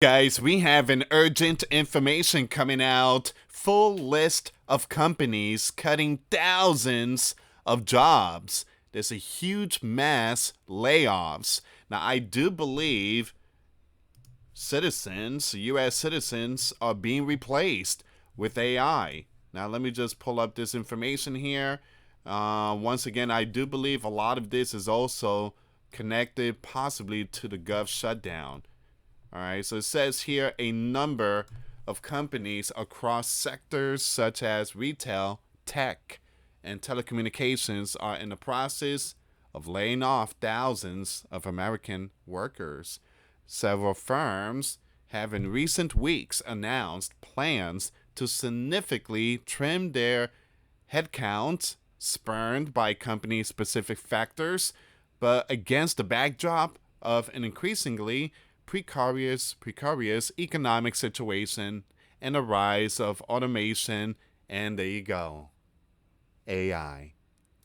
Guys, we have an urgent information coming out. Full list of companies cutting thousands of jobs. There's a huge mass layoffs. Now, I do believe citizens, US citizens, are being replaced with AI. Now, let me just pull up this information here. Once again, I do believe a lot of this is also connected possibly to the Gov shutdown. All right, so it says here a number of companies across sectors such as retail, tech, and telecommunications are in the process of laying off thousands of American workers. Several firms have in recent weeks announced plans to significantly trim their headcounts, spurned by company specific factors, but against the backdrop of an increasingly precarious economic situation and the rise of automation. And there you go, AI.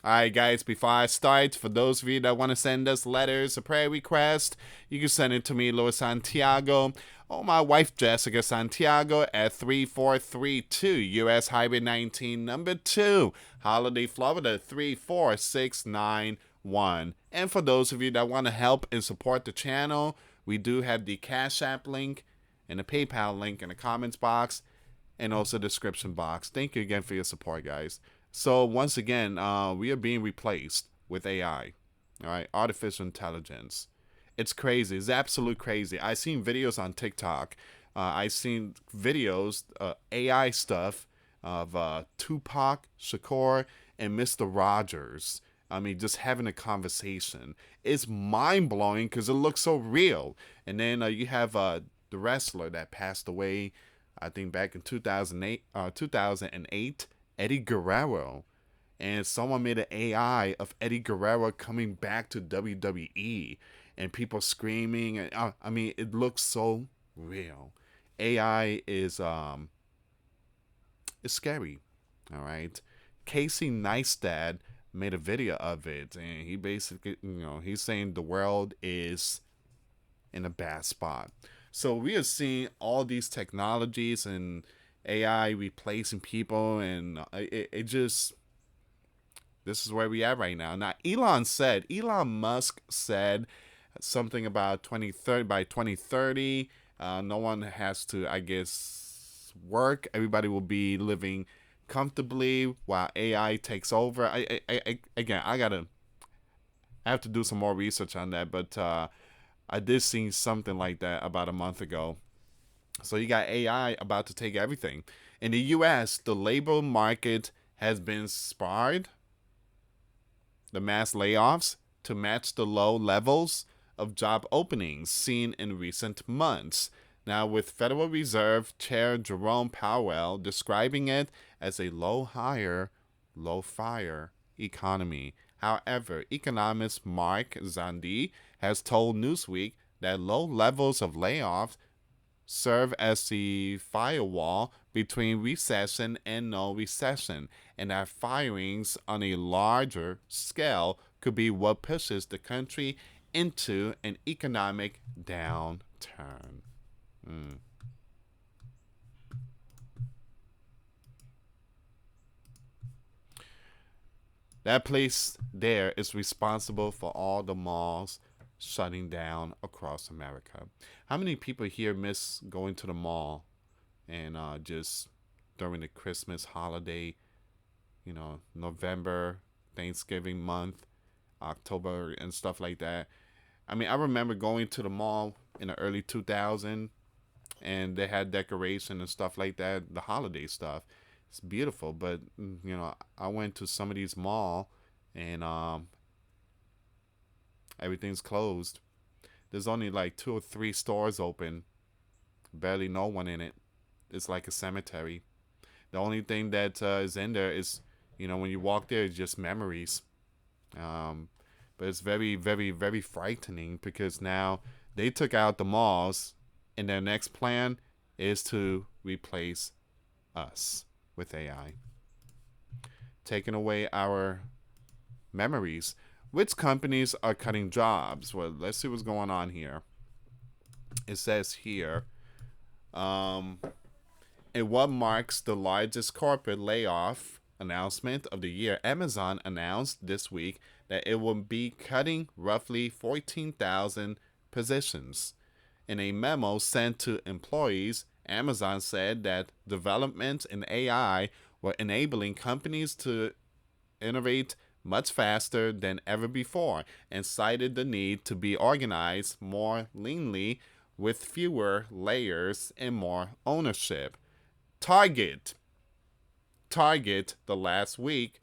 All right, guys, before I start, for those of you that want to send us letters or prayer requests, you can send it to me, US Santiago, or my wife, Jessica Santiago, at 3432 US Highway 19, number 2, Holiday, Florida, 34691. And for those of you that want to help and support the channel, we do have the Cash App link and the PayPal link in the comments box and also the description box. Thank you again for your support, guys. So once again, we are being replaced with AI, all right, artificial intelligence. It's crazy. It's absolute crazy. I've seen videos on TikTok. I've seen videos, AI stuff of Tupac Shakur and Mr. Rogers. I mean, just having a conversation. It's mind-blowing because it looks so real. And then you have the wrestler that passed away, I think back in 2008, Eddie Guerrero. And someone made an AI of Eddie Guerrero coming back to WWE. And people screaming. And I mean, it looks so real. AI is scary. All right. Casey Neistat made a video of it, and he basically, he's saying the world is in a bad spot. So we are seeing all these technologies and AI replacing people, and it just, this is where we are right now. Now, Elon Musk said something about 2030, by 2030, no one has to, I guess, work. Everybody will be living comfortably while AI takes over. I have to do some more research on that, but I did see something like that about a month ago. So you got AI about to take everything. In the US, the labor market has been sparred, the mass layoffs, to match the low levels of job openings seen in recent months. Now, with Federal Reserve Chair Jerome Powell describing it as a low hire, low fire economy. However, economist Mark Zandi has told Newsweek that low levels of layoffs serve as the firewall between recession and no recession, and that firings on a larger scale could be what pushes the country into an economic downturn. That place there is responsible for all the malls shutting down across America. How many people here miss going to the mall and just during the Christmas holiday, November, Thanksgiving month, October, and stuff like that? I mean, I remember going to the mall in the early 2000s, and they had decoration and stuff like that, the holiday stuff. It's beautiful, but I went to some of these mall, and everything's closed. There's only like 2 or 3 stores open, barely no one in it. It's like a cemetery. The only thing that is in there is, when you walk there, it's just memories. But it's very, very, very frightening because now they took out the malls, and their next plan is to replace us with AI, taking away our memories. Which companies are cutting jobs? Well, let's see what's going on here. It says here Um, in what marks the largest corporate layoff announcement of the year, Amazon announced this week that it will be cutting roughly 14,000 positions. In a memo sent to employees, Amazon said that developments in AI were enabling companies to innovate much faster than ever before and cited the need to be organized more leanly with fewer layers and more ownership. Target Target last week,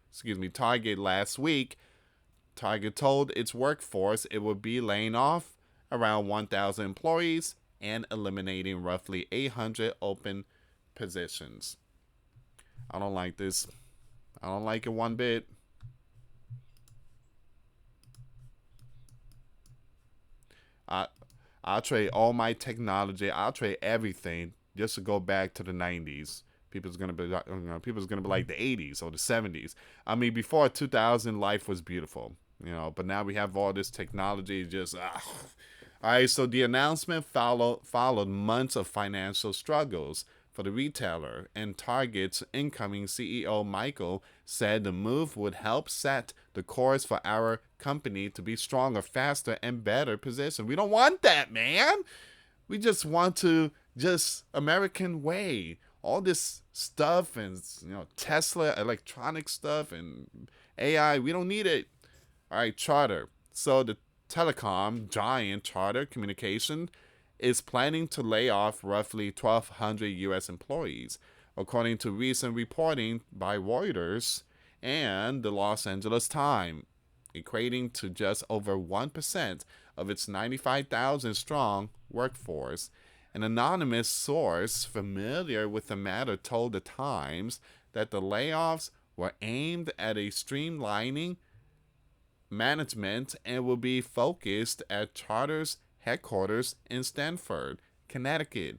Target told its workforce it would be laying off around 1,000 employees and eliminating roughly 800 open positions. I don't like this. I don't like it one bit. I I'll trade all my technology. I'll trade everything just to go back to the 90s. People's gonna be like the 80s or the 70s. I mean, before 2000, life was beautiful, But now we have all this technology. Just all right. So the announcement followed months of financial struggles for the retailer, and Target's incoming CEO Michael said the move would help set the course for our company to be stronger, faster, and better positioned. We don't want that, man. We just want to just American way. All this stuff and Tesla electronic stuff and AI, we don't need it. All right, Charter. So the telecom giant Charter Communication is planning to lay off roughly 1,200 U.S. employees, according to recent reporting by Reuters and the Los Angeles Times, equating to just over 1% of its 95,000 strong workforce. An anonymous source familiar with the matter told the Times that the layoffs were aimed at a streamlining management and will be focused at Charter's headquarters in Stamford, Connecticut,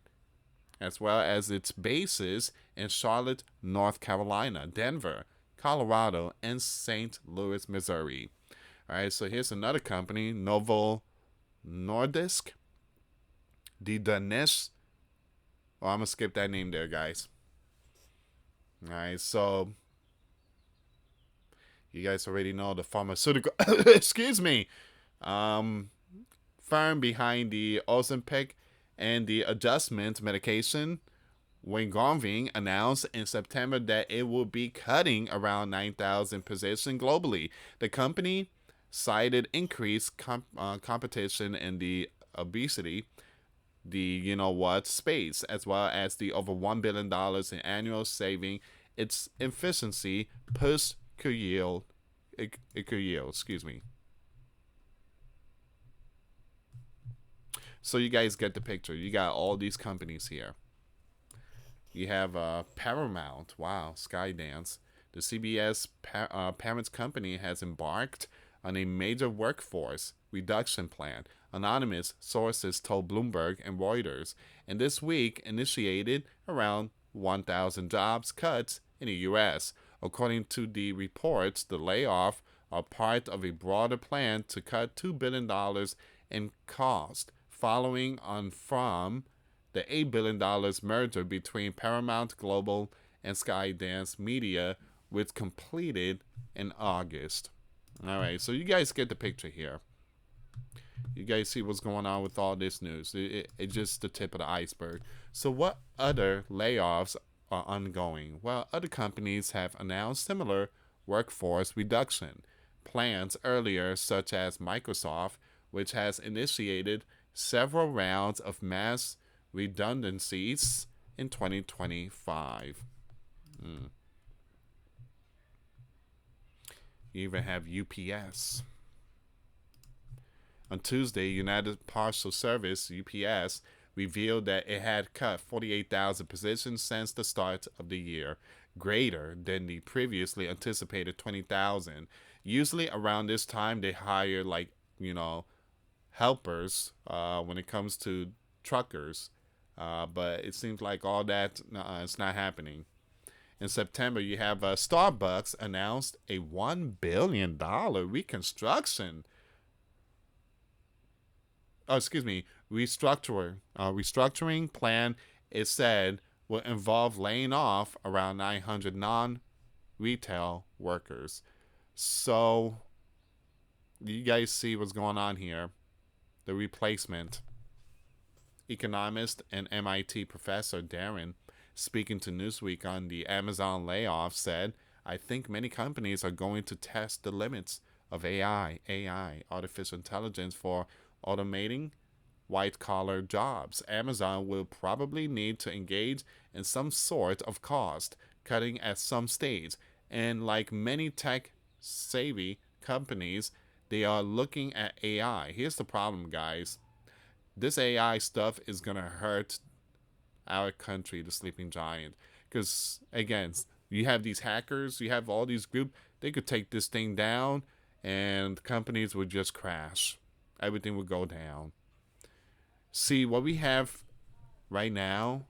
as well as its bases in Charlotte, North Carolina, Denver, Colorado, and St. Louis, Missouri. All right, so here's another company, Novo Nordisk. The Danish. Oh, I'm going to skip that name there, guys. All right, so you guys already know the pharmaceutical, excuse me, firm behind the Ozempic and the adjustment medication, Wegovy, announced in September that it will be cutting around 9,000 positions globally. The company cited increased competition in the obesity, the space, as well as the over $1 billion in annual saving its efficiency push could yield. It could yield, excuse me. So you guys get the picture. You got all these companies here. You have Paramount. Wow, Skydance. The CBS parent company has embarked on a major workforce reduction plan, anonymous sources told Bloomberg and Reuters, and this week initiated around 1,000 jobs cuts in the U.S. According to the reports, the layoff are part of a broader plan to cut $2 billion in cost, following on from the $8 billion merger between Paramount Global and Skydance Media, which completed in August. All right, so you guys get the picture here. You guys see what's going on with all this news. It's just the tip of the iceberg. So what other layoffs are ongoing? Well, other companies have announced similar workforce reduction plans earlier, such as Microsoft, which has initiated several rounds of mass redundancies in 2025. You even have UPS. On Tuesday, United Parcel Service, UPS, revealed that it had cut 48,000 positions since the start of the year, greater than the previously anticipated 20,000. Usually around this time, they hire helpers when it comes to truckers. But it seems like all that it's not happening. In September, you have Starbucks announced a $1 billion reconstruction. Oh, excuse me, restructuring plan it said will involve laying off around 900 non-retail workers. So you guys see what's going on here. The replacement. Economist and MIT professor Darren, speaking to Newsweek on the Amazon layoff, said, I think many companies are going to test the limits of AI, artificial intelligence, for automating white collar jobs. Amazon will probably need to engage in some sort of cost cutting at some stage. And like many tech savvy companies, they are looking at AI. Here's the problem, guys. This AI stuff is going to hurt our country, the sleeping giant. Because, again, you have these hackers, you have all these groups, they could take this thing down and companies would just crash. Everything would go down. See, what we have right now,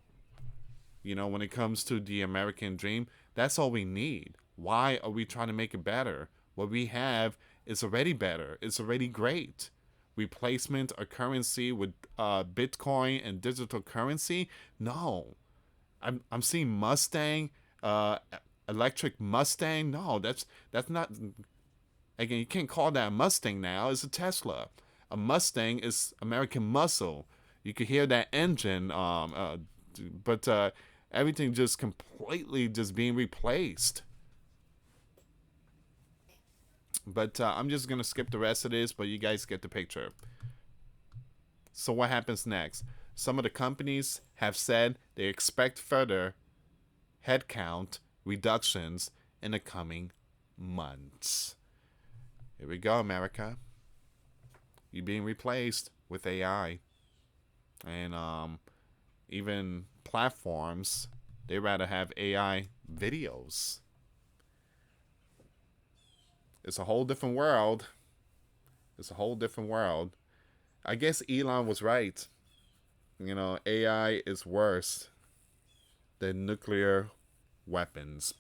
when it comes to the American dream, that's all we need. Why are we trying to make it better? What we have is already better. It's already great. Replacement a currency with Bitcoin and digital currency? No. I'm seeing Mustang, electric Mustang. No, that's not. Again, you can't call that a Mustang now. It's a Tesla. A Mustang is American muscle. You could hear that engine, but everything just completely just being replaced. But I'm just gonna skip the rest of this, but you guys get the picture. So what happens next? Some of the companies have said they expect further headcount reductions in the coming months. Here we go, America. You're being replaced with AI. And even platforms, they rather have AI videos. It's a whole different world. It's a whole different world. I guess Elon was right. AI is worse than nuclear weapons.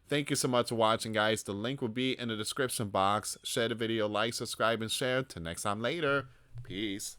Thank you so much for watching, guys. The link will be in the description box. Share the video, like, subscribe, and share. Till next time later. Peace.